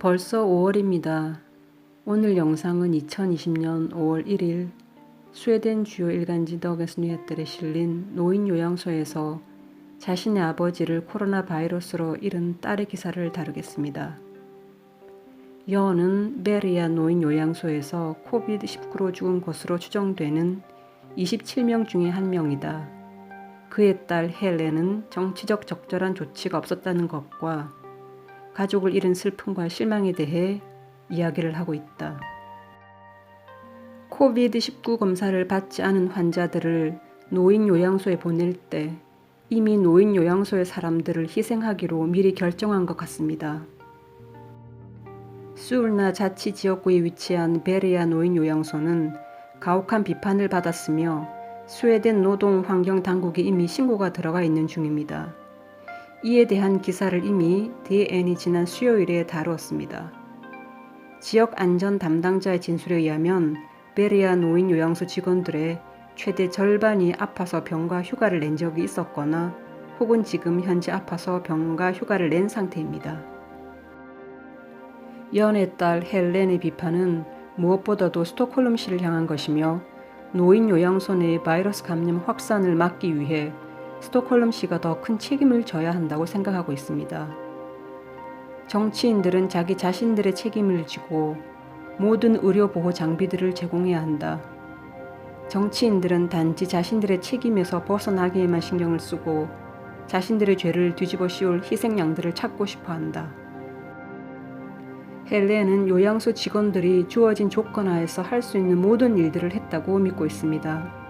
벌써 5월입니다. 오늘 영상은 2020년 5월 1일 스웨덴 주요 일간지 더게스 뉴헤ter에 실린 노인 요양소에서 자신의 아버지를 코로나 바이러스로 잃은 딸의 기사를 다루겠습니다. 여는 베리아 노인 요양소에서 코비드-19로 죽은 것으로 추정되는 27명 중에 한 명이다. 그의 딸 헬렌은 정치적 적절한 조치가 없었다는 것과 가족을 잃은 슬픔과 실망에 대해 이야기를 하고 있다. 코비드-19 검사를 받지 않은 환자들을 노인 요양소에 보낼 때 이미 노인 요양소의 사람들을 희생하기로 미리 결정한 것 같습니다. 수울나 자치지역구에 위치한 베리아 노인 요양소는 가혹한 비판을 받았으며 스웨덴 노동환경당국이 이미 신고가 들어가 있는 중입니다. 이에 대한 기사를 이미 DN이 지난 수요일에 다루었습니다. 지역 안전 담당자의 진술에 의하면 베리아 노인 요양소 직원들의 최대 절반이 아파서 병가 휴가를 낸 적이 있었거나 혹은 지금 현재 아파서 병가 휴가를 낸 상태입니다. 연의 딸 헬렌의 비판은 무엇보다도 스톡홀름시를 향한 것이며 노인 요양소 내 바이러스 감염 확산을 막기 위해 스톡홀름시가 더 큰 책임을 져야 한다고 생각하고 있습니다. 정치인들은 자기 자신들의 책임을 지고 모든 의료 보호 장비들을 제공해야 한다. 정치인들은 단지 자신들의 책임에서 벗어나기에만 신경을 쓰고 자신들의 죄를 뒤집어 씌울 희생양들을 찾고 싶어 한다. 헬렌은 요양소 직원들이 주어진 조건 하에서 할 수 있는 모든 일들을 했다고 믿고 있습니다.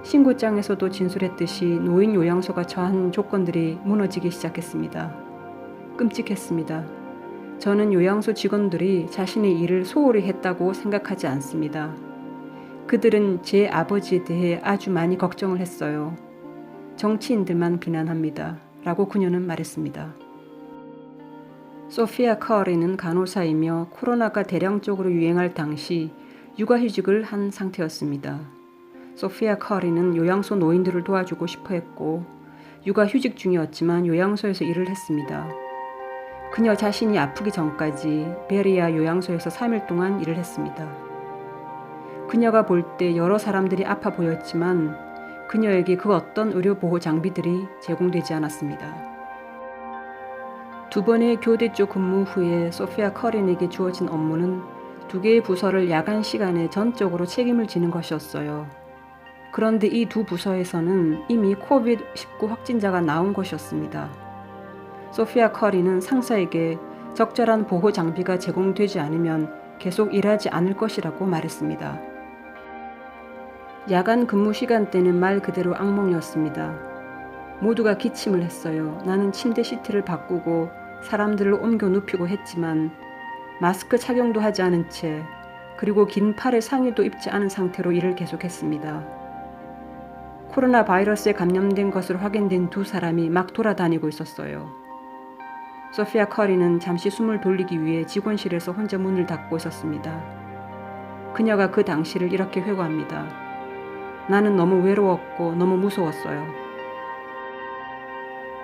신고장에서도 진술했듯이 노인 요양소가 처한 조건들이 무너지기 시작했습니다. 끔찍했습니다. 저는 요양소 직원들이 자신의 일을 소홀히 했다고 생각하지 않습니다. 그들은 제 아버지에 대해 아주 많이 걱정을 했어요. 정치인들만 비난합니다. 라고 그녀는 말했습니다. 소피아 커리는 간호사이며 코로나가 대량적으로 유행할 당시 육아휴직을 한 상태였습니다. 소피아 커리는 요양소 노인들을 도와주고 싶어 했고 육아휴직 중이었지만 요양소에서 일을 했습니다. 그녀 자신이 아프기 전까지 베리아 요양소에서 3일 동안 일을 했습니다. 그녀가 볼 때 여러 사람들이 아파 보였지만 그녀에게 그 어떤 의료보호 장비들이 제공되지 않았습니다. 2번의 교대 쪽 근무 후에 소피아 커린에게 주어진 업무는 2개의 부서를 야간 시간에 전적으로 책임을 지는 것이었어요. 그런데 이 두 부서에서는 이미 코비드-19 확진자가 나온 것이었습니다. 소피아 커리는 상사에게 적절한 보호 장비가 제공되지 않으면 계속 일하지 않을 것이라고 말했습니다. 야간 근무 시간대는 말 그대로 악몽이었습니다. 모두가 기침을 했어요. 나는 침대 시트를 바꾸고 사람들을 옮겨 눕히고 했지만 마스크 착용도 하지 않은 채 그리고 긴 팔에 상의도 입지 않은 상태로 일을 계속했습니다. 코로나 바이러스에 감염된 것으로 확인된 2사람이 막 돌아다니고 있었어요. 소피아 커리는 잠시 숨을 돌리기 위해 직원실에서 혼자 문을 닫고 있었습니다. 그녀가 그 당시를 이렇게 회고합니다. 나는 너무 외로웠고 너무 무서웠어요.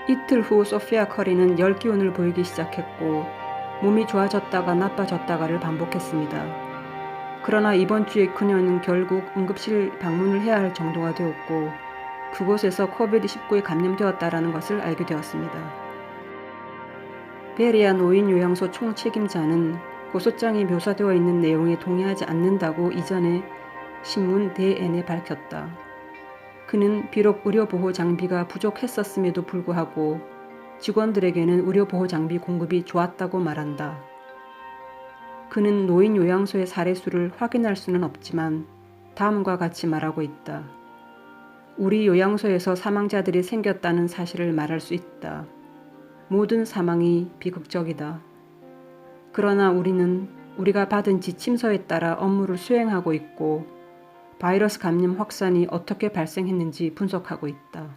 이틀 후 소피아 커리는 열기운을 보이기 시작했고 몸이 좋아졌다가 나빠졌다가를 반복했습니다. 그러나 이번 주에 그녀는 결국 응급실 방문을 해야 할 정도가 되었고 그곳에서 코비드-19에 감염되었다라는 것을 알게 되었습니다. 베리아 노인 요양소 총책임자는 고소장에 묘사되어 있는 내용에 동의하지 않는다고 이전에 신문 DN에 밝혔다. 그는 비록 의료보호 장비가 부족했었음에도 불구하고 직원들에게는 의료보호 장비 공급이 좋았다고 말한다. 그는 노인 요양소의 사례 수를 확인할 수는 없지만 다음과 같이 말하고 있다. 우리 요양소에서 사망자들이 생겼다는 사실을 말할 수 있다. 모든 사망이 비극적이다. 그러나 우리는 우리가 받은 지침서에 따라 업무를 수행하고 있고 바이러스 감염 확산이 어떻게 발생했는지 분석하고 있다.